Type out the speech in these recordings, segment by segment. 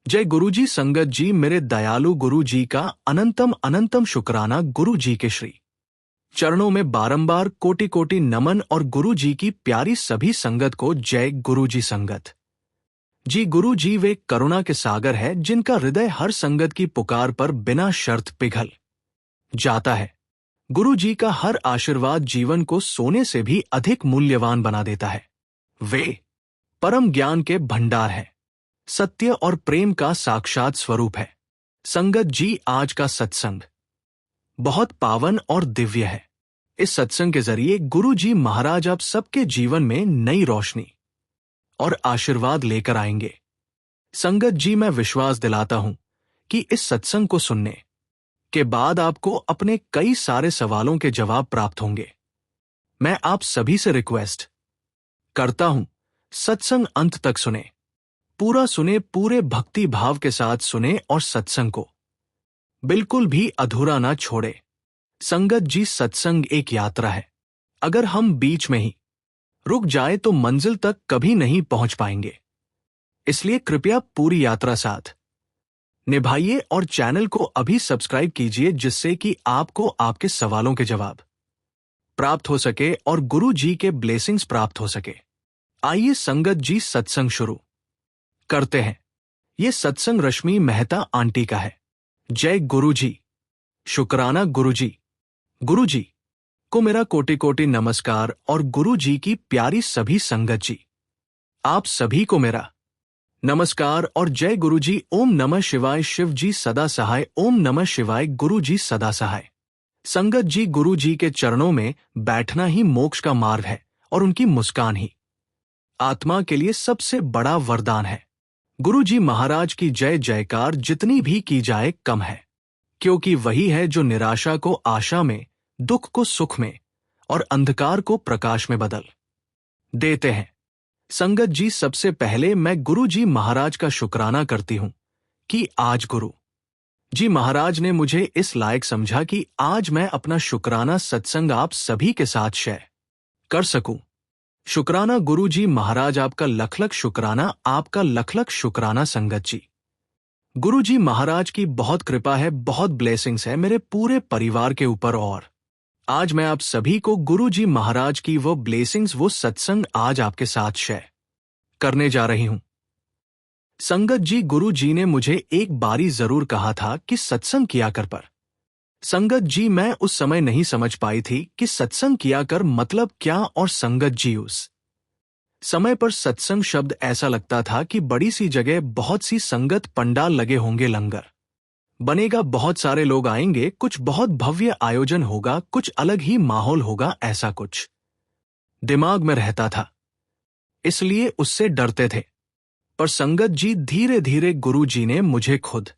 जय गुरु जी। संगत जी, मेरे दयालु गुरु जी का अनंतम अनंतम शुक्राना। गुरु जी के श्री चरणों में बारंबार कोटि कोटि नमन और गुरु जी की प्यारी सभी संगत को जय गुरु जी। संगत जी, गुरु जी वे करुणा के सागर है जिनका हृदय हर संगत की पुकार पर बिना शर्त पिघल जाता है। गुरु जी का हर आशीर्वाद जीवन को सोने से भी अधिक मूल्यवान बना देता है। वे परम ज्ञान के भंडार है, सत्य और प्रेम का साक्षात स्वरूप है। संगत जी, आज का सत्संग बहुत पावन और दिव्य है। इस सत्संग के जरिए गुरु जी महाराज आप सबके जीवन में नई रोशनी और आशीर्वाद लेकर आएंगे। संगत जी, मैं विश्वास दिलाता हूं कि इस सत्संग को सुनने के बाद आपको अपने कई सारे सवालों के जवाब प्राप्त होंगे। मैं आप सभी से रिक्वेस्ट करता हूं, सत्संग अंत तक सुने, पूरा सुने, पूरे भक्ति भाव के साथ सुने और सत्संग को बिल्कुल भी अधूरा ना छोड़े। संगत जी, सत्संग एक यात्रा है। अगर हम बीच में ही रुक जाए तो मंजिल तक कभी नहीं पहुंच पाएंगे। इसलिए कृपया पूरी यात्रा साथ निभाइए और चैनल को अभी सब्सक्राइब कीजिए, जिससे कि आपको आपके सवालों के जवाब प्राप्त हो सके और गुरु जी के ब्लेसिंग्स प्राप्त हो सके। आइए संगत जी, सत्संग शुरू करते हैं। ये सत्संग रश्मि मेहता आंटी का है। जय गुरु जी। शुक्राना गुरु जी। गुरु जी को मेरा कोटि कोटि नमस्कार और गुरु जी की प्यारी सभी संगत जी, आप सभी को मेरा नमस्कार और जय गुरु जी। ओम नमः शिवाय। शिव जी सदा सहाय। ओम नमः शिवाय। गुरु जी सदा सहाय। संगत जी, गुरु जी के चरणों में बैठना ही मोक्ष का मार्ग है और उनकी मुस्कान ही आत्मा के लिए सबसे बड़ा वरदान है। गुरु जी महाराज की जय जयकार जितनी भी की जाए कम है, क्योंकि वही है जो निराशा को आशा में, दुख को सुख में और अंधकार को प्रकाश में बदल देते हैं। संगत जी, सबसे पहले मैं गुरु जी महाराज का शुक्राना करती हूं कि आज गुरु जी महाराज ने मुझे इस लायक समझा कि आज मैं अपना शुक्राना सत्संग आप सभी के साथ शेयर कर सकूं। शुक्राना गुरु जी महाराज, आपका लख लख शुक्राना, आपका लख लख शुक्राना। संगत जी, गुरु जी महाराज की बहुत कृपा है, बहुत ब्लेसिंग्स है मेरे पूरे परिवार के ऊपर और आज मैं आप सभी को गुरु जी महाराज की वो ब्लेसिंग्स, वो सत्संग आज आपके साथ शेयर करने जा रही हूं। संगत जी, गुरु जी ने मुझे एक बारी जरूर कहा था कि सत्संग किया कर, पर संगत जी मैं उस समय नहीं समझ पाई थी कि सत्संग किया कर मतलब क्या। और संगत जी, उस समय पर सत्संग शब्द ऐसा लगता था कि बड़ी सी जगह, बहुत सी संगत, पंडाल लगे होंगे, लंगर बनेगा, बहुत सारे लोग आएंगे, कुछ बहुत भव्य आयोजन होगा, कुछ अलग ही माहौल होगा, ऐसा कुछ दिमाग में रहता था, इसलिए उससे डरते थे। पर संगत जी, धीरे धीरे गुरु जी ने मुझे खुद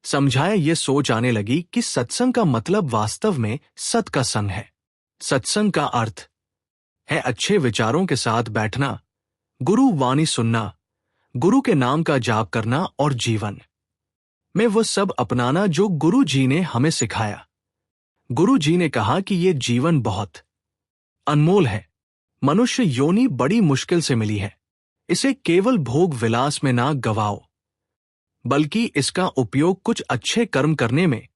समझाया, ये सोच आने लगी कि सत्संग का मतलब वास्तव में सत का संग है। सत्संग का अर्थ है अच्छे विचारों के साथ बैठना, गुरु वाणी सुनना, गुरु के नाम का जाप करना और जीवन में वो सब अपनाना जो गुरु जी ने हमें सिखाया। गुरु जी ने कहा कि ये जीवन बहुत अनमोल है, मनुष्य योनि बड़ी मुश्किल से मिली है, इसे केवल भोग विलास में ना गवाओ, बल्कि इसका उपयोग कुछ अच्छे कर्म करने में,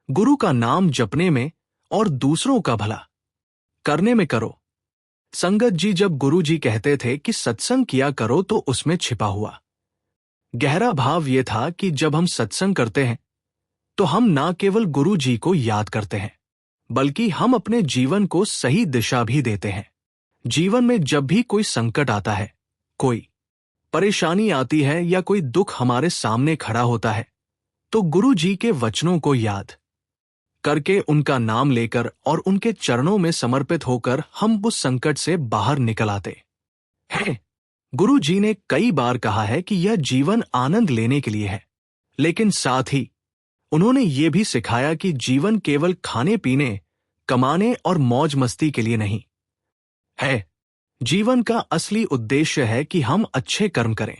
गुरु का नाम जपने में और दूसरों का भला करने में करो। संगत जी, जब गुरु जी कहते थे कि सत्संग किया करो तो उसमें छिपा हुआ गहरा भाव ये था कि जब हम सत्संग करते हैं तो हम ना केवल गुरु जी को याद करते हैं, बल्कि हम अपने जीवन को सही दिशा भी देते हैं। जीवन में जब भी कोई संकट आता है, कोई परेशानी आती है या कोई दुख हमारे सामने खड़ा होता है, तो गुरु जी के वचनों को याद करके, उनका नाम लेकर और उनके चरणों में समर्पित होकर हम उस संकट से बाहर निकल आते हैं। गुरु जी ने कई बार कहा है कि यह जीवन आनंद लेने के लिए है, लेकिन साथ ही उन्होंने ये भी सिखाया कि जीवन केवल खाने पीने, कमाने और मौज मस्ती के लिए नहीं है। जीवन का असली उद्देश्य है कि हम अच्छे कर्म करें,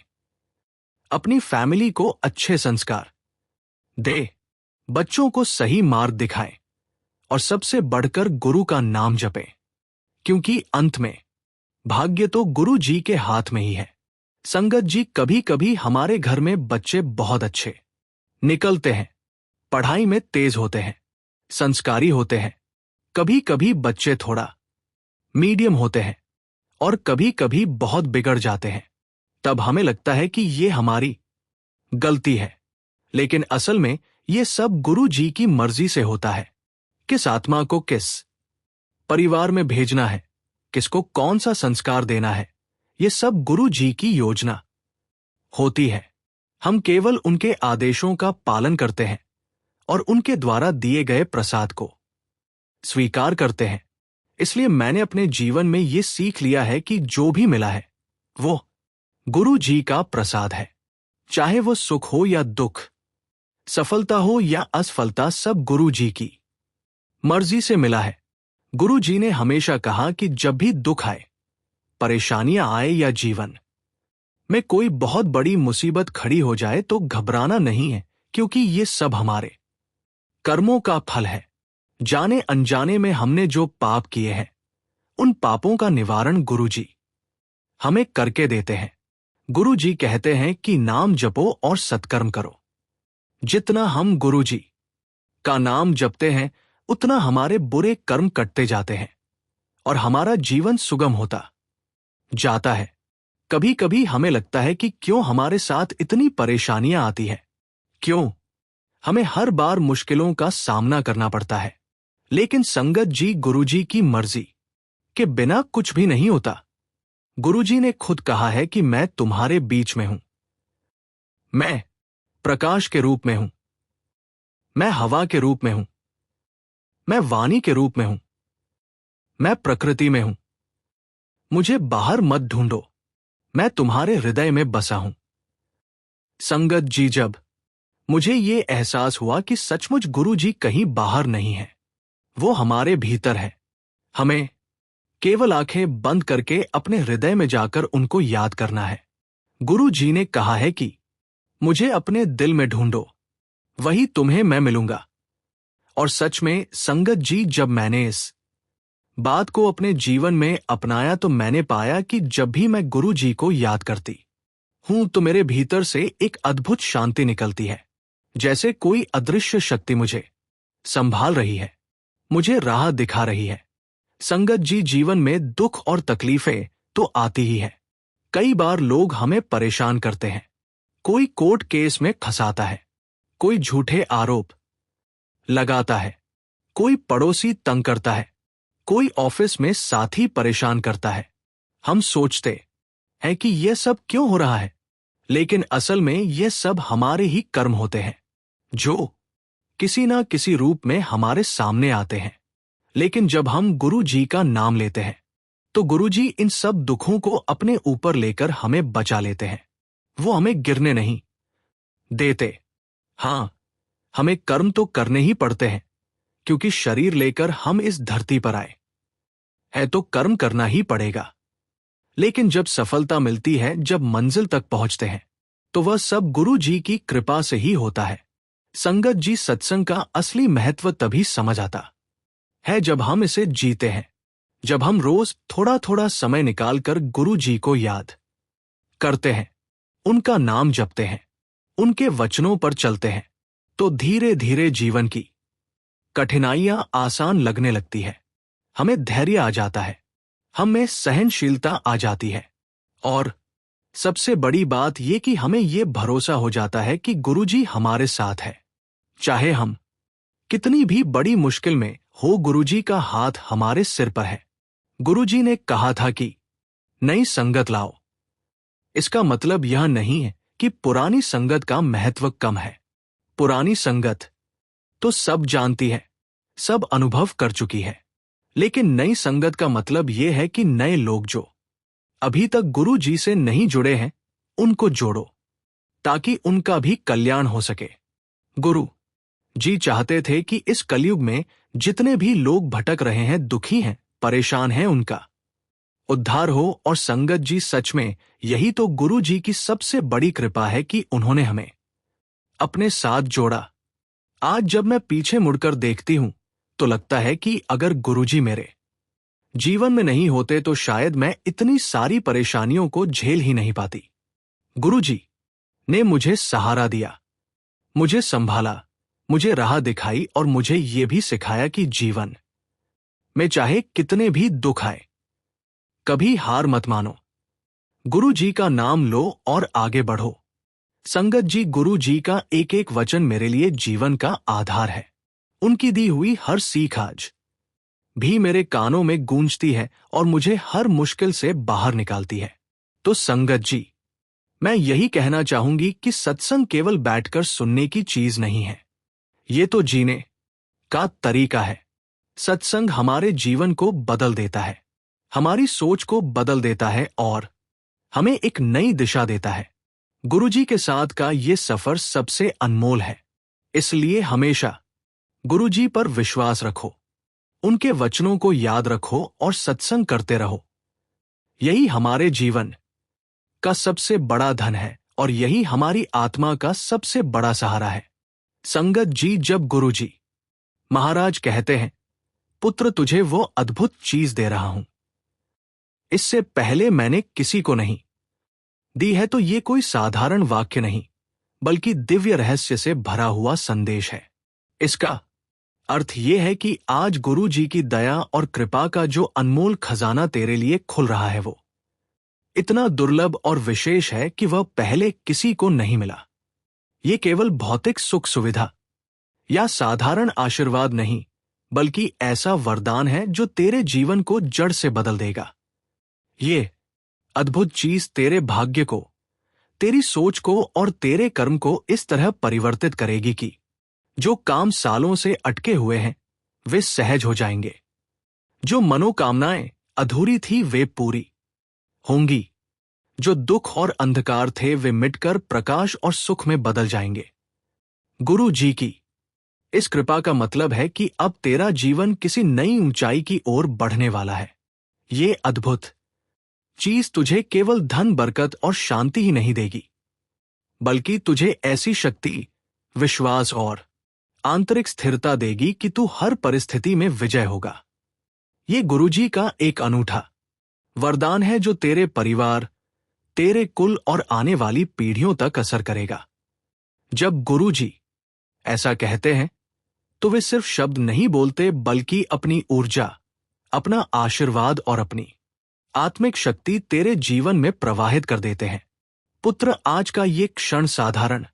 अपनी फैमिली को अच्छे संस्कार दे, बच्चों को सही मार्ग दिखाएं और सबसे बढ़कर गुरु का नाम जपें, क्योंकि अंत में भाग्य तो गुरु जी के हाथ में ही है। संगत जी, कभी कभी हमारे घर में बच्चे बहुत अच्छे निकलते हैं, पढ़ाई में तेज होते हैं, संस्कारी होते हैं। कभी कभी बच्चे थोड़ा मीडियम होते हैं और कभी कभी बहुत बिगड़ जाते हैं। तब हमें लगता है कि ये हमारी गलती है, लेकिन असल में ये सब गुरु जी की मर्जी से होता है। किस आत्मा को किस परिवार में भेजना है, किसको कौन सा संस्कार देना है, ये सब गुरु जी की योजना होती है। हम केवल उनके आदेशों का पालन करते हैं और उनके द्वारा दिए गए प्रसाद को स्वीकार करते हैं। इसलिए मैंने अपने जीवन में ये सीख लिया है कि जो भी मिला है वो गुरु जी का प्रसाद है। चाहे वो सुख हो या दुख, सफलता हो या असफलता, सब गुरु जी की मर्जी से मिला है। गुरु जी ने हमेशा कहा कि जब भी दुख आए, परेशानियां आए या जीवन में कोई बहुत बड़ी मुसीबत खड़ी हो जाए तो घबराना नहीं है, क्योंकि ये सब हमारे कर्मों का फल है। जाने अनजाने में हमने जो पाप किए हैं, उन पापों का निवारण गुरु जी हमें करके देते हैं। गुरु जी कहते हैं कि नाम जपो और सत्कर्म करो। जितना हम गुरु जी का नाम जपते हैं, उतना हमारे बुरे कर्म कटते जाते हैं और हमारा जीवन सुगम होता जाता है। कभी कभी हमें लगता है कि क्यों हमारे साथ इतनी परेशानियां आती हैं, क्यों हमें हर बार मुश्किलों का सामना करना पड़ता है। लेकिन संगत जी, गुरु जी की मर्जी के बिना कुछ भी नहीं होता। गुरु जी ने खुद कहा है कि मैं तुम्हारे बीच में हूं, मैं प्रकाश के रूप में हूं, मैं हवा के रूप में हूं, मैं वाणी के रूप में हूं, मैं प्रकृति में हूं। मुझे बाहर मत ढूंढो, मैं तुम्हारे हृदय में बसा हूं। संगत जी, जब मुझे ये एहसास हुआ कि सचमुच गुरु जी कहीं बाहर नहीं है, वो हमारे भीतर है, हमें केवल आंखें बंद करके अपने हृदय में जाकर उनको याद करना है। गुरु जी ने कहा है कि मुझे अपने दिल में ढूंढो, वही तुम्हें मैं मिलूंगा। और सच में संगत जी, जब मैंने इस बात को अपने जीवन में अपनाया तो मैंने पाया कि जब भी मैं गुरु जी को याद करती हूं तो मेरे भीतर से एक अद्भुत शांति निकलती है, जैसे कोई अदृश्य शक्ति मुझे संभाल रही है, मुझे राह दिखा रही है। संगत जी, जीवन में दुख और तकलीफें तो आती ही है। कई बार लोग हमें परेशान करते हैं, कोई कोर्ट केस में फंसाता है, कोई झूठे आरोप लगाता है, कोई पड़ोसी तंग करता है, कोई ऑफिस में साथी परेशान करता है। हम सोचते हैं कि यह सब क्यों हो रहा है, लेकिन असल में यह सब हमारे ही कर्म होते हैं, जो किसी ना किसी रूप में हमारे सामने आते हैं। लेकिन जब हम गुरु जी का नाम लेते हैं, तो गुरु जी इन सब दुखों को अपने ऊपर लेकर हमें बचा लेते हैं। वो हमें गिरने नहीं देते। हां, हमें कर्म तो करने ही पड़ते हैं, क्योंकि शरीर लेकर हम इस धरती पर आए हैं तो कर्म करना ही पड़ेगा। लेकिन जब सफलता मिलती है, जब मंजिल तक पहुंचते हैं, तो वह सब गुरु जी की कृपा से ही होता है। संगत जी, सत्संग का असली महत्व तभी समझ आता है जब हम इसे जीते हैं, जब हम रोज थोड़ा थोड़ा समय निकालकर गुरु जी को याद करते हैं, उनका नाम जपते हैं, उनके वचनों पर चलते हैं, तो धीरे धीरे जीवन की कठिनाइयां आसान लगने लगती है। हमें धैर्य आ जाता है, हम में सहनशीलता आ जाती है, और सबसे बड़ी बात यह कि हमें यह भरोसा हो जाता है कि गुरु जी हमारे साथ है। चाहे हम कितनी भी बड़ी मुश्किल में हो, गुरु जी का हाथ हमारे सिर पर है। गुरु जी ने कहा था कि नई संगत लाओ। इसका मतलब यह नहीं है कि पुरानी संगत का महत्व कम है। पुरानी संगत तो सब जानती है, सब अनुभव कर चुकी है। लेकिन नई संगत का मतलब यह है कि नए लोग जो अभी तक गुरु जी से नहीं जुड़े हैं, उनको जोड़ो, ताकि उनका भी कल्याण हो सके। गुरु जी चाहते थे कि इस कलयुग में जितने भी लोग भटक रहे हैं, दुखी हैं, परेशान हैं, उनका उद्धार हो। और संगत जी, सच में यही तो गुरु जी की सबसे बड़ी कृपा है कि उन्होंने हमें अपने साथ जोड़ा। आज जब मैं पीछे मुड़कर देखती हूं तो लगता है कि अगर गुरुजी मेरे जीवन में नहीं होते तो शायद मैं इतनी सारी परेशानियों को झेल ही नहीं पाती। गुरुजी ने मुझे सहारा दिया, मुझे संभाला, मुझे राह दिखाई और मुझे ये भी सिखाया कि जीवन में चाहे कितने भी दुख आए, कभी हार मत मानो। गुरु जी का नाम लो और आगे बढ़ो। संगत जी, गुरु जी का एक एक वचन मेरे लिए जीवन का आधार है। उनकी दी हुई हर सीख आज भी मेरे कानों में गूंजती है और मुझे हर मुश्किल से बाहर निकालती है। तो संगत जी, मैं यही कहना चाहूंगी कि सत्संग केवल बैठकर सुनने की चीज नहीं है, ये तो जीने का तरीका है। सत्संग हमारे जीवन को बदल देता है, हमारी सोच को बदल देता है और हमें एक नई दिशा देता है। गुरुजी के साथ का ये सफर सबसे अनमोल है, इसलिए हमेशा गुरुजी पर विश्वास रखो, उनके वचनों को याद रखो और सत्संग करते रहो। यही हमारे जीवन का सबसे बड़ा धन है और यही हमारी आत्मा का सबसे बड़ा सहारा है। संगत जी, जब गुरुजी महाराज कहते हैं, पुत्र तुझे वो अद्भुत चीज दे रहा हूं, इससे पहले मैंने किसी को नहीं दी है, तो ये कोई साधारण वाक्य नहीं बल्कि दिव्य रहस्य से भरा हुआ संदेश है। इसका अर्थ ये है कि आज गुरु जी की दया और कृपा का जो अनमोल खजाना तेरे लिए खुल रहा है वो इतना दुर्लभ और विशेष है कि वह पहले किसी को नहीं मिला। ये केवल भौतिक सुख सुविधा या साधारण आशीर्वाद नहीं बल्कि ऐसा वरदान है जो तेरे जीवन को जड़ से बदल देगा। ये अद्भुत चीज तेरे भाग्य को, तेरी सोच को और तेरे कर्म को इस तरह परिवर्तित करेगी कि जो काम सालों से अटके हुए हैं वे सहज हो जाएंगे, जो मनोकामनाएं अधूरी थी वे पूरी होंगी, जो दुख और अंधकार थे वे मिटकर प्रकाश और सुख में बदल जाएंगे। गुरु जी की इस कृपा का मतलब है कि अब तेरा जीवन किसी नई ऊंचाई की ओर बढ़ने वाला है। ये अद्भुत चीज तुझे केवल धन, बरकत और शांति ही नहीं देगी बल्कि तुझे ऐसी शक्ति, विश्वास और आंतरिक स्थिरता देगी कि तू हर परिस्थिति में विजय होगा। ये गुरुजी का एक अनूठा वरदान है जो तेरे परिवार, तेरे कुल और आने वाली पीढ़ियों तक असर करेगा। जब गुरुजी ऐसा कहते हैं तो वे सिर्फ शब्द नहीं बोलते बल्कि अपनी ऊर्जा, अपना आशीर्वाद और अपनी आत्मिक शक्ति तेरे जीवन में प्रवाहित कर देते हैं। पुत्र, आज का ये क्षण साधारण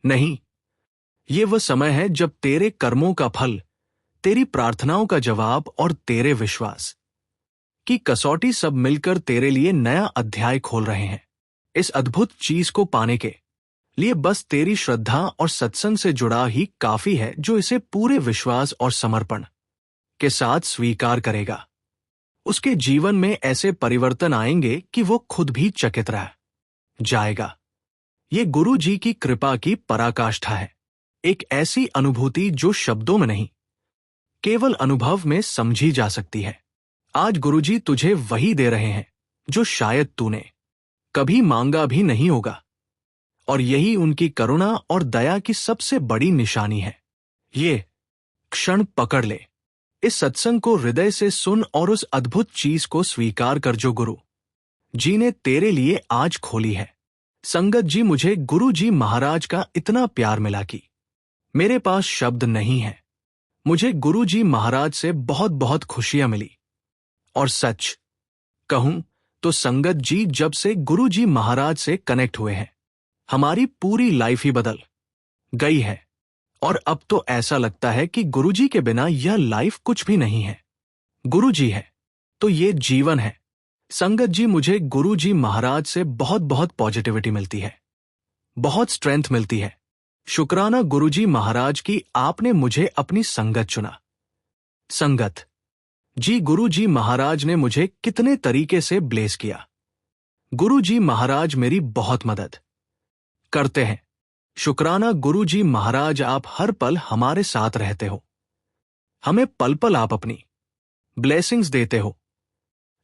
नहीं, ये वह समय है जब तेरे कर्मों का फल, तेरी प्रार्थनाओं का जवाब और तेरे विश्वास की कसौटी सब मिलकर तेरे लिए नया अध्याय खोल रहे हैं। इस अद्भुत चीज को पाने के लिए बस तेरी श्रद्धा और सत्संग से जुड़ा ही काफी है, जो इसे पूरे विश्वास और समर्पण के साथ स्वीकार करेगा। उसके जीवन में ऐसे परिवर्तन आएंगे कि वो खुद भी चकित रह जाएगा। ये गुरु जी की कृपा की पराकाष्ठा है, एक ऐसी अनुभूति जो शब्दों में नहीं केवल अनुभव में समझी जा सकती है। आज गुरुजी तुझे वही दे रहे हैं जो शायद तूने कभी मांगा भी नहीं होगा, और यही उनकी करुणा और दया की सबसे बड़ी निशानी है। ये क्षण पकड़ ले, इस सत्संग को हृदय से सुन और उस अद्भुत चीज को स्वीकार कर जो गुरु जी ने तेरे लिए आज खोली है। संगत जी, मुझे गुरु जी महाराज का इतना प्यार मिला कि मेरे पास शब्द नहीं है। मुझे गुरु जी महाराज से बहुत बहुत खुशियां मिली, और सच कहूं तो संगत जी, जब से गुरु जी महाराज से कनेक्ट हुए हैं हमारी पूरी लाइफ ही बदल गई है, और अब तो ऐसा लगता है कि गुरुजी के बिना यह लाइफ कुछ भी नहीं है। गुरुजी है तो ये जीवन है। संगत जी, मुझे गुरुजी महाराज से बहुत बहुत पॉजिटिविटी मिलती है, बहुत स्ट्रेंथ मिलती है। शुक्राना गुरुजी महाराज की, आपने मुझे अपनी संगत चुना। संगत जी, गुरुजी महाराज ने मुझे कितने तरीके से ब्लेस किया। गुरुजी महाराज मेरी बहुत मदद करते हैं। शुक्राना गुरुजी महाराज, आप हर पल हमारे साथ रहते हो, हमें पल पल आप अपनी ब्लेसिंग्स देते हो,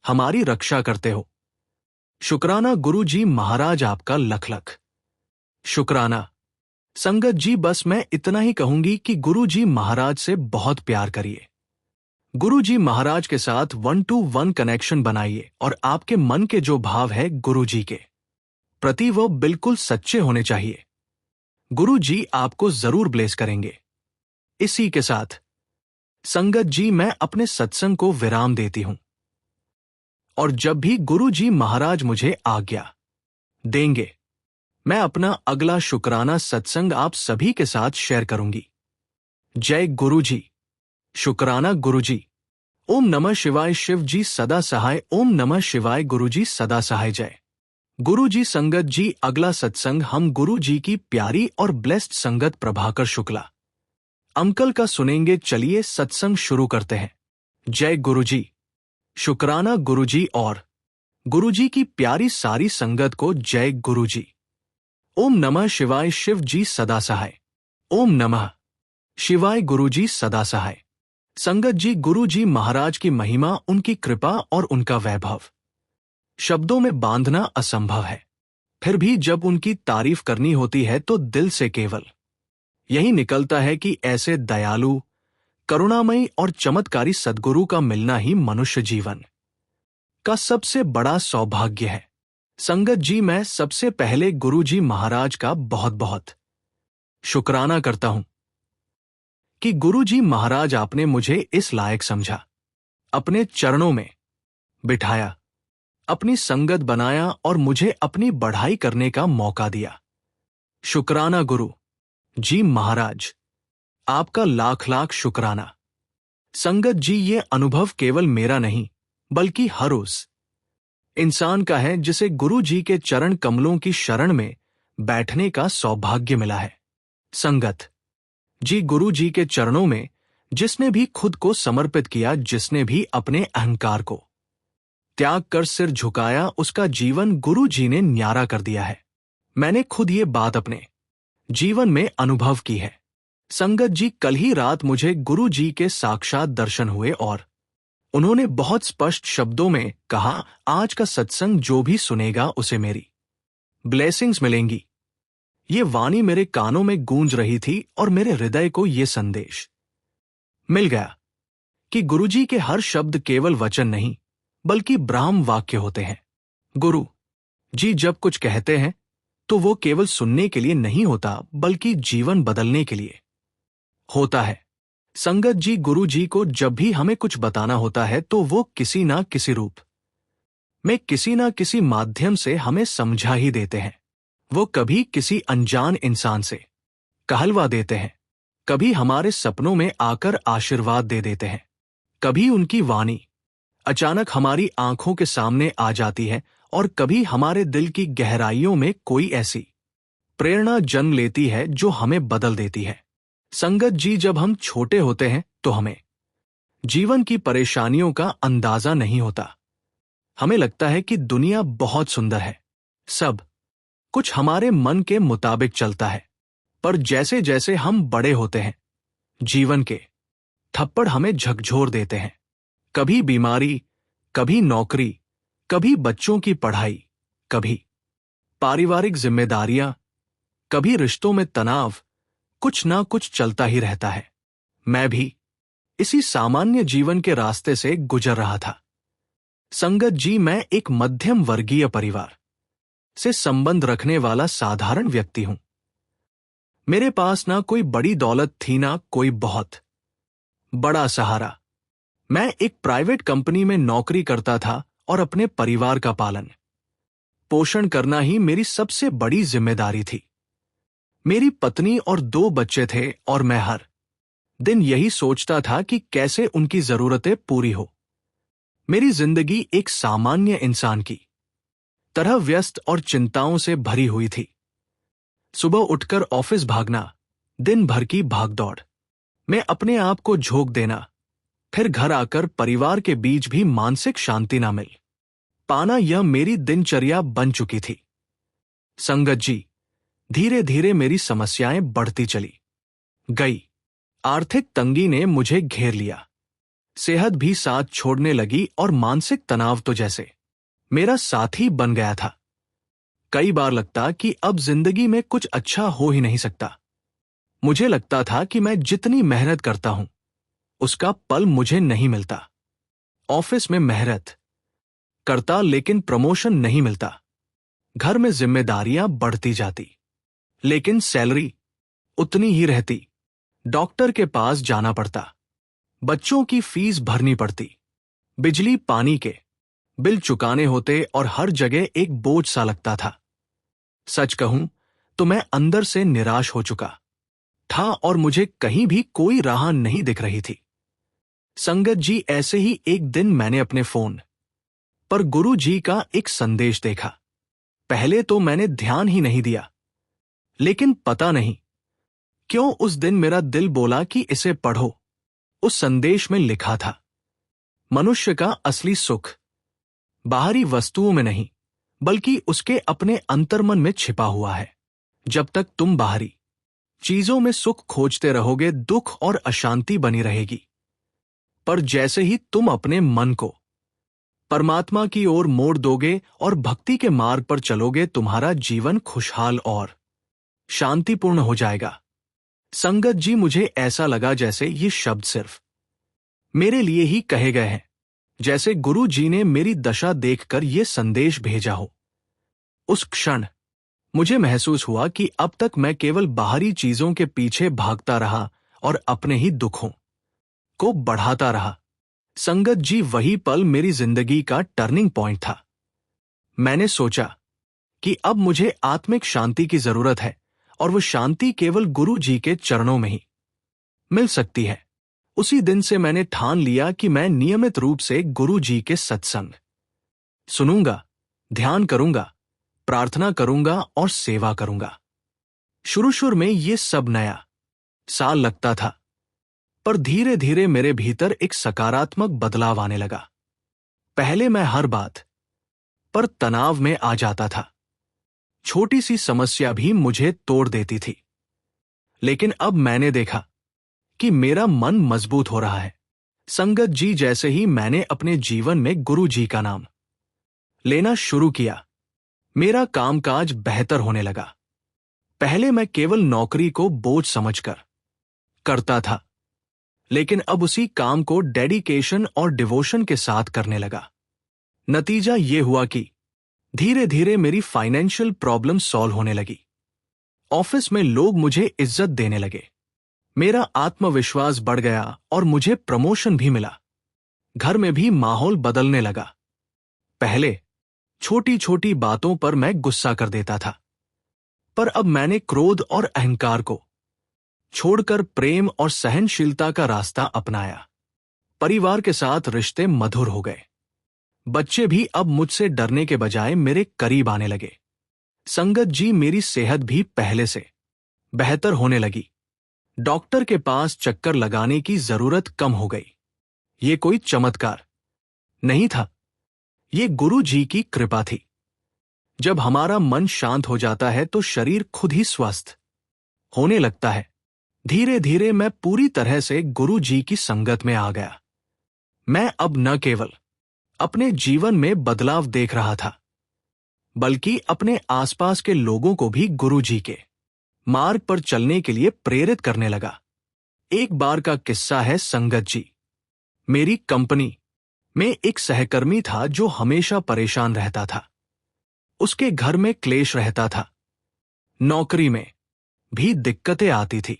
हमारी रक्षा करते हो। शुक्राना गुरुजी महाराज, आपका लख लख शुक्राना। संगत जी, बस मैं इतना ही कहूंगी कि गुरुजी महाराज से बहुत प्यार करिए। गुरुजी महाराज के साथ 1-to-1 कनेक्शन बनाइए और आपके मन के जो भाव है गुरुजी के प्रति वो बिल्कुल सच्चे होने चाहिए। गुरु जी आपको जरूर ब्लेस करेंगे। इसी के साथ संगत जी मैं अपने सत्संग को विराम देती हूं, और जब भी गुरु जी महाराज मुझे आज्ञा देंगे मैं अपना अगला शुक्राना सत्संग आप सभी के साथ शेयर करूंगी। जय गुरु जी। शुक्राना गुरु जी। ओम नमः शिवाय। शिव जी सदा सहाय। ओम नमः शिवाय। गुरु जी सदा सहाय। जय गुरु जी। संगत जी अगला सत्संग हम गुरु जी की प्यारी और ब्लेस्ड संगत प्रभाकर शुक्ला अंकल का सुनेंगे। चलिए सत्संग शुरू करते हैं। जय गुरु जी। शुक्राना गुरु जी और गुरु जी की प्यारी सारी संगत को जय गुरु जी। ओम नमः शिवाय। शिव जी सदा सहाय। ओम नमः शिवाय। गुरु जी सदा सहाय। संगत जी गुरु जी महाराज की महिमा, उनकी कृपा और उनका वैभव शब्दों में बांधना असंभव है। फिर भी जब उनकी तारीफ करनी होती है तो दिल से केवल यही निकलता है कि ऐसे दयालु, करुणामयी और चमत्कारी सद्गुरु का मिलना ही मनुष्य जीवन का सबसे बड़ा सौभाग्य है। संगत जी मैं सबसे पहले गुरु जी महाराज का बहुत बहुत शुक्राना करता हूं कि गुरु जी महाराज आपने मुझे इस लायक समझा, अपने चरणों में बिठाया, अपनी संगत बनाया और मुझे अपनी बढ़ाई करने का मौका दिया। शुक्राना गुरु जी महाराज, आपका लाख लाख शुक्राना। संगत जी ये अनुभव केवल मेरा नहीं बल्कि हर उस इंसान का है जिसे गुरु जी के चरण कमलों की शरण में बैठने का सौभाग्य मिला है। संगत जी गुरु जी के चरणों में जिसने भी खुद को समर्पित किया, जिसने भी अपने अहंकार को त्याग कर सिर झुकाया, उसका जीवन गुरु जी ने न्यारा कर दिया है। मैंने खुद ये बात अपने जीवन में अनुभव की है। संगत जी कल ही रात मुझे गुरु जी के साक्षात दर्शन हुए और उन्होंने बहुत स्पष्ट शब्दों में कहा, आज का सत्संग जो भी सुनेगा उसे मेरी ब्लेसिंग्स मिलेंगी। ये वाणी मेरे कानों में गूंज रही थी और मेरे हृदय को ये संदेश मिल गया कि गुरुजी के हर शब्द केवल वचन नहीं बल्कि ब्राह्म वाक्य होते हैं। गुरु जी जब कुछ कहते हैं तो वो केवल सुनने के लिए नहीं होता बल्कि जीवन बदलने के लिए होता है। संगत जी गुरु जी को जब भी हमें कुछ बताना होता है तो वो किसी ना किसी रूप में, किसी ना किसी माध्यम से हमें समझा ही देते हैं। वो कभी किसी अनजान इंसान से कहलवा देते हैं, कभी हमारे सपनों में आकर आशीर्वाद दे देते हैं, कभी उनकी वाणी अचानक हमारी आंखों के सामने आ जाती है और कभी हमारे दिल की गहराइयों में कोई ऐसी प्रेरणा जन्म लेती है जो हमें बदल देती है। संगत जी जब हम छोटे होते हैं तो हमें जीवन की परेशानियों का अंदाजा नहीं होता। हमें लगता है कि दुनिया बहुत सुंदर है, सब कुछ हमारे मन के मुताबिक चलता है। पर जैसे जैसे हम बड़े होते हैं जीवन के थप्पड़ हमें झकझोर देते हैं। कभी बीमारी, कभी नौकरी, कभी बच्चों की पढ़ाई, कभी पारिवारिक जिम्मेदारियां, कभी रिश्तों में तनाव, कुछ ना कुछ चलता ही रहता है। मैं भी इसी सामान्य जीवन के रास्ते से गुजर रहा था। संगत जी मैं एक मध्यम वर्गीय परिवार से संबंध रखने वाला साधारण व्यक्ति हूं। मेरे पास ना कोई बड़ी दौलत थी, ना कोई बहुत बड़ा सहारा। मैं एक प्राइवेट कंपनी में नौकरी करता था और अपने परिवार का पालन पोषण करना ही मेरी सबसे बड़ी जिम्मेदारी थी। मेरी पत्नी और 2 बच्चे थे और मैं हर दिन यही सोचता था कि कैसे उनकी जरूरतें पूरी हो। मेरी जिंदगी एक सामान्य इंसान की तरह व्यस्त और चिंताओं से भरी हुई थी। सुबह उठकर ऑफिस भागना, दिन भर की भागदौड़ में अपने आप को झोंक देना, फिर घर आकर परिवार के बीच भी मानसिक शांति ना मिल पाना, यह मेरी दिनचर्या बन चुकी थी। संगत जी धीरे धीरे मेरी समस्याएं बढ़ती चली गई। आर्थिक तंगी ने मुझे घेर लिया, सेहत भी साथ छोड़ने लगी और मानसिक तनाव तो जैसे मेरा साथी बन गया था। कई बार लगता कि अब जिंदगी में कुछ अच्छा हो ही नहीं सकता। मुझे लगता था कि मैं जितनी मेहनत करता हूं उसका पल मुझे नहीं मिलता। ऑफिस में मेहनत करता लेकिन प्रमोशन नहीं मिलता, घर में जिम्मेदारियां बढ़ती जाती, लेकिन सैलरी उतनी ही रहती। डॉक्टर के पास जाना पड़ता, बच्चों की फीस भरनी पड़ती, बिजली पानी के बिल चुकाने होते और हर जगह एक बोझ सा लगता था। सच कहूं तो मैं अंदर से निराश हो चुका था और मुझे कहीं भी कोई राह नहीं दिख रही थी। संगत जी, ऐसे ही एक दिन मैंने अपने फोन पर गुरु जी का एक संदेश देखा। पहले तो मैंने ध्यान ही नहीं दिया, लेकिन पता नहीं क्यों उस दिन मेरा दिल बोला कि इसे पढ़ो। उस संदेश में लिखा था, मनुष्य का असली सुख बाहरी वस्तुओं में नहीं, बल्कि उसके अपने अंतर्मन में छिपा हुआ है। जब तक तुम बाहरी चीजों में सुख खोजते रहोगे, दुख और अशांति बनी रहेगी। पर जैसे ही तुम अपने मन को परमात्मा की ओर मोड़ दोगे और भक्ति के मार्ग पर चलोगे, तुम्हारा जीवन खुशहाल और शांतिपूर्ण हो जाएगा। संगत जी, मुझे ऐसा लगा जैसे ये शब्द सिर्फ मेरे लिए ही कहे गए हैं, जैसे गुरु जी ने मेरी दशा देखकर ये संदेश भेजा हो। उस क्षण मुझे महसूस हुआ कि अब तक मैं केवल बाहरी चीजों के पीछे भागता रहा और अपने ही दुखों को बढ़ाता रहा। संगत जी, वही पल मेरी जिंदगी का टर्निंग पॉइंट था। मैंने सोचा कि अब मुझे आत्मिक शांति की जरूरत है और वो शांति केवल गुरु जी के चरणों में ही मिल सकती है। उसी दिन से मैंने ठान लिया कि मैं नियमित रूप से गुरु जी के सत्संग सुनूंगा, ध्यान करूंगा, प्रार्थना करूंगा और सेवा करूंगा। शुरू में ये सब नया सा लगता था, पर धीरे धीरे मेरे भीतर एक सकारात्मक बदलाव आने लगा। पहले मैं हर बात पर तनाव में आ जाता था, छोटी सी समस्या भी मुझे तोड़ देती थी। लेकिन अब मैंने देखा कि मेरा मन मजबूत हो रहा है। संगत जी, जैसे ही मैंने अपने जीवन में गुरु जी का नाम लेना शुरू किया, मेरा कामकाज बेहतर होने लगा। पहले मैं केवल नौकरी को बोझ समझकर करता था, लेकिन अब उसी काम को डेडिकेशन और डिवोशन के साथ करने लगा। नतीजा ये हुआ कि धीरे धीरे मेरी फाइनेंशियल प्रॉब्लम सॉल्व होने लगी। ऑफिस में लोग मुझे इज्जत देने लगे, मेरा आत्मविश्वास बढ़ गया और मुझे प्रमोशन भी मिला। घर में भी माहौल बदलने लगा। पहले छोटी छोटी बातों पर मैं गुस्सा कर देता था, पर अब मैंने क्रोध और अहंकार को छोड़कर प्रेम और सहनशीलता का रास्ता अपनाया। परिवार के साथ रिश्ते मधुर हो गए। बच्चे भी अब मुझसे डरने के बजाय मेरे करीब आने लगे। संगत जी, मेरी सेहत भी पहले से बेहतर होने लगी। डॉक्टर के पास चक्कर लगाने की जरूरत कम हो गई। ये कोई चमत्कार नहीं था, ये गुरु जी की कृपा थी। जब हमारा मन शांत हो जाता है तो शरीर खुद ही स्वस्थ होने लगता है। धीरे धीरे मैं पूरी तरह से गुरु जी की संगत में आ गया। मैं अब न केवल अपने जीवन में बदलाव देख रहा था, बल्कि अपने आसपास के लोगों को भी गुरु जी के मार्ग पर चलने के लिए प्रेरित करने लगा। एक बार का किस्सा है संगत जी। मेरी कंपनी में एक सहकर्मी था जो हमेशा परेशान रहता था। उसके घर में क्लेश रहता था, नौकरी में भी दिक्कतें आती थी।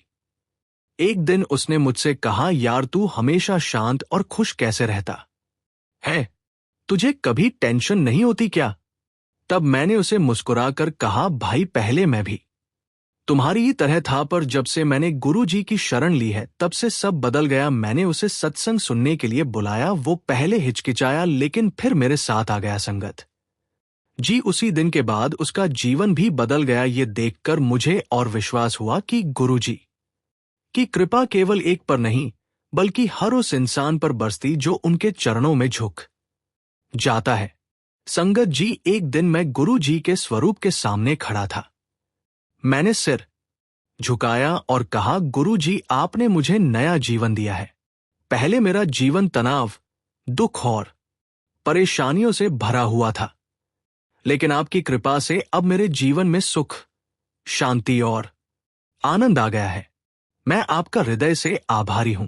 एक दिन उसने मुझसे कहा, यार तू हमेशा शांत और खुश कैसे रहता है, तुझे कभी टेंशन नहीं होती क्या? तब मैंने उसे मुस्कुराकर कहा, भाई पहले मैं भी तुम्हारी ही तरह था, पर जब से मैंने गुरु जी की शरण ली है तब से सब बदल गया। मैंने उसे सत्संग सुनने के लिए बुलाया। वो पहले हिचकिचाया, लेकिन फिर मेरे साथ आ गया। संगत जी, उसी दिन के बाद उसका जीवन भी बदल गया। ये देखकर मुझे और विश्वास हुआ कि गुरु जी की कृपा केवल एक पर नहीं, बल्कि हर उस इंसान पर बरसती जो उनके चरणों में झुक जाता है। संगत जी, एक दिन मैं गुरु जी के स्वरूप के सामने खड़ा था। मैंने सिर झुकाया और कहा, गुरु जी, आपने मुझे नया जीवन दिया है। पहले मेरा जीवन तनाव, दुख और परेशानियों से भरा हुआ था, लेकिन आपकी कृपा से अब मेरे जीवन में सुख, शांति और आनंद आ गया है। मैं आपका हृदय से आभारी हूं।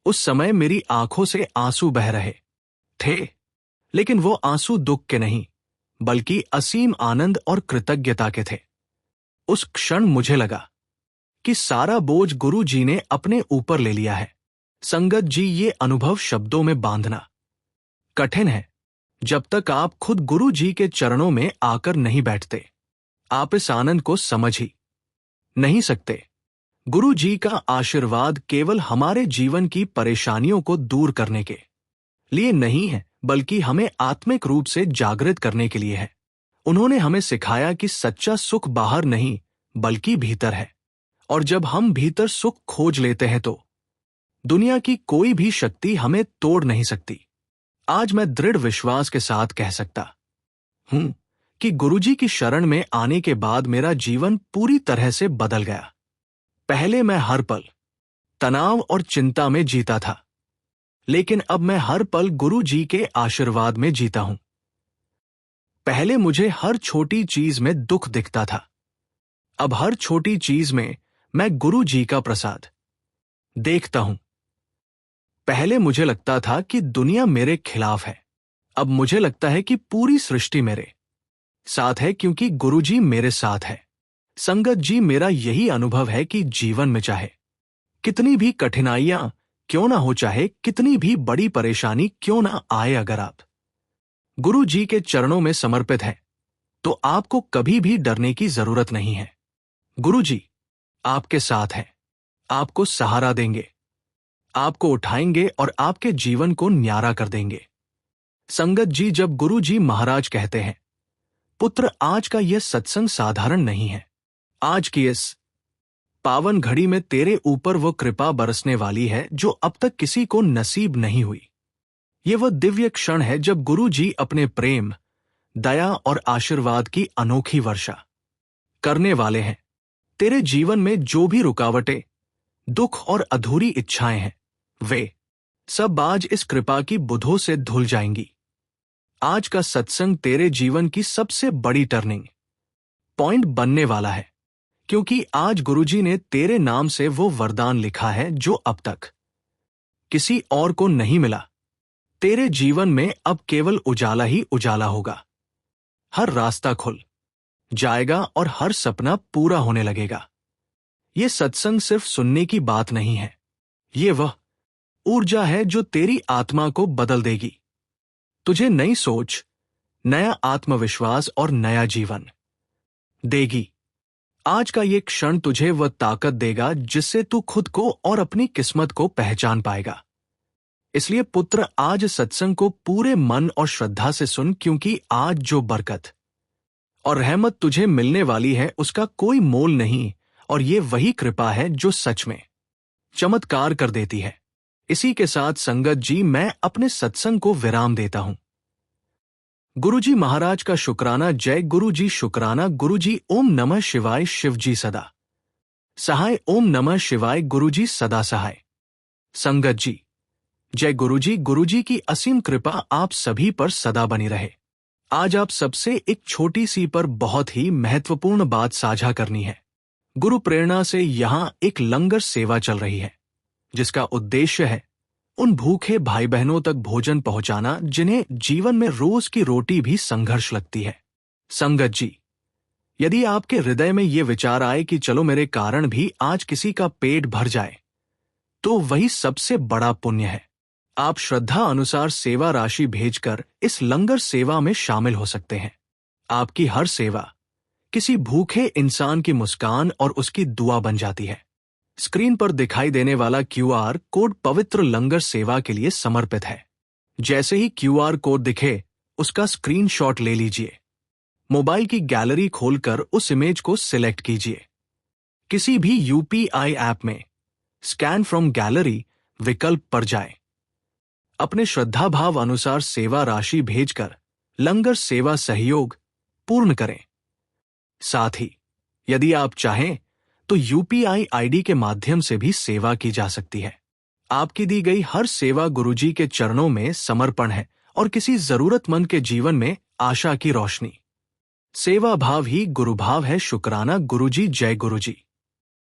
उस समय मेरी आंखों से आंसू बह रहे थे, लेकिन वो आंसू दुख के नहीं, बल्कि असीम आनंद और कृतज्ञता के थे। उस क्षण मुझे लगा कि सारा बोझ गुरु जी ने अपने ऊपर ले लिया है। संगत जी, ये अनुभव शब्दों में बांधना कठिन है जब तक आप खुद गुरु जी के चरणों में आकर नहीं बैठते। आप इस आनंद को समझ ही नहीं सकते। गुरु जी का आशीर्वाद केवल हमारे जीवन की परेशानियों को दूर करने के लिए नहीं है, बल्कि हमें आत्मिक रूप से जागृत करने के लिए है। उन्होंने हमें सिखाया कि सच्चा सुख बाहर नहीं बल्कि भीतर है, और जब हम भीतर सुख खोज लेते हैं तो दुनिया की कोई भी शक्ति हमें तोड़ नहीं सकती। आज मैं दृढ़ विश्वास के साथ कह सकता हूं कि गुरुजी की शरण में आने के बाद मेरा जीवन पूरी तरह से बदल गया। पहले मैं हर पल तनाव और चिंता में जीता था, लेकिन अब मैं हर पल गुरु जी के आशीर्वाद में जीता हूं। पहले मुझे हर छोटी चीज में दुख दिखता था, अब हर छोटी चीज में मैं गुरु जी का प्रसाद देखता हूं। पहले मुझे लगता था कि दुनिया मेरे खिलाफ है, अब मुझे लगता है कि पूरी सृष्टि मेरे साथ है, क्योंकि गुरु जी मेरे साथ है। संगत जी, मेरा यही अनुभव है कि जीवन में चाहे कितनी भी कठिनाइयां क्यों ना हो, चाहे कितनी भी बड़ी परेशानी क्यों ना आए, अगर आप गुरु जी के चरणों में समर्पित हैं, तो आपको कभी भी डरने की जरूरत नहीं है। गुरु जी आपके साथ हैं, आपको सहारा देंगे, आपको उठाएंगे और आपके जीवन को न्यारा कर देंगे। संगत जी, जब गुरु जी महाराज कहते हैं, पुत्र आज का यह सत्संग साधारण नहीं है, आज की इस पावन घड़ी में तेरे ऊपर वो कृपा बरसने वाली है जो अब तक किसी को नसीब नहीं हुई। ये वह दिव्य क्षण है जब गुरु जी अपने प्रेम, दया और आशीर्वाद की अनोखी वर्षा करने वाले हैं। तेरे जीवन में जो भी रुकावटें, दुख और अधूरी इच्छाएं हैं, वे सब आज इस कृपा की बुद्धों से धुल जाएंगी। आज का सत्संग तेरे जीवन की सबसे बड़ी टर्निंग पॉइंट बनने वाला है, क्योंकि आज गुरुजी ने तेरे नाम से वो वरदान लिखा है जो अब तक किसी और को नहीं मिला। तेरे जीवन में अब केवल उजाला ही उजाला होगा। हर रास्ता खुल जाएगा और हर सपना पूरा होने लगेगा। ये सत्संग सिर्फ सुनने की बात नहीं है, ये वह ऊर्जा है जो तेरी आत्मा को बदल देगी, तुझे नई सोच, नया आत्मविश्वास और नया जीवन देगी। आज का ये क्षण तुझे वह ताकत देगा जिससे तू खुद को और अपनी किस्मत को पहचान पाएगा। इसलिए पुत्र, आज सत्संग को पूरे मन और श्रद्धा से सुन, क्योंकि आज जो बरकत और रहमत तुझे मिलने वाली है उसका कोई मोल नहीं, और ये वही कृपा है जो सच में चमत्कार कर देती है। इसी के साथ संगत जी, मैं अपने सत्संग को विराम देता हूं। गुरुजी महाराज का शुक्राना। जय गुरु जी, शुक्राना। गुरुजी ओम नमः शिवाय। शिव जी सदा सहाय। ओम नमः शिवाय। गुरुजी सदा सहाय। संगत जी, जय गुरुजी। गुरुजी की असीम कृपा आप सभी पर सदा बनी रहे। आज आप सबसे एक छोटी सी पर बहुत ही महत्वपूर्ण बात साझा करनी है। गुरु प्रेरणा से यहाँ एक लंगर सेवा चल रही है, जिसका उद्देश्य है उन भूखे भाई बहनों तक भोजन पहुंचाना जिन्हें जीवन में रोज की रोटी भी संघर्ष लगती है। संगत जी, यदि आपके हृदय में ये विचार आए कि चलो मेरे कारण भी आज किसी का पेट भर जाए, तो वही सबसे बड़ा पुण्य है। आप श्रद्धा अनुसार सेवा राशि भेजकर इस लंगर सेवा में शामिल हो सकते हैं। आपकी हर सेवा किसी भूखे इंसान की मुस्कान और उसकी दुआ बन जाती है। स्क्रीन पर दिखाई देने वाला क्यूआर कोड पवित्र लंगर सेवा के लिए समर्पित है। जैसे ही क्यूआर कोड दिखे, उसका स्क्रीनशॉट ले लीजिए। मोबाइल की गैलरी खोलकर उस इमेज को सिलेक्ट कीजिए। किसी भी यूपीआई ऐप में स्कैन फ्रॉम गैलरी विकल्प पर जाएं। अपने श्रद्धा भाव अनुसार सेवा राशि भेजकर लंगर सेवा सहयोग पूर्ण करें। साथ ही यदि आप चाहें तो यूपीआई आईडी के माध्यम से भी सेवा की जा सकती है। आपकी दी गई हर सेवा गुरुजी के चरणों में समर्पण है और किसी जरूरतमंद के जीवन में आशा की रोशनी। सेवा भाव ही गुरु भाव है। शुक्राना गुरुजी। जय गुरुजी।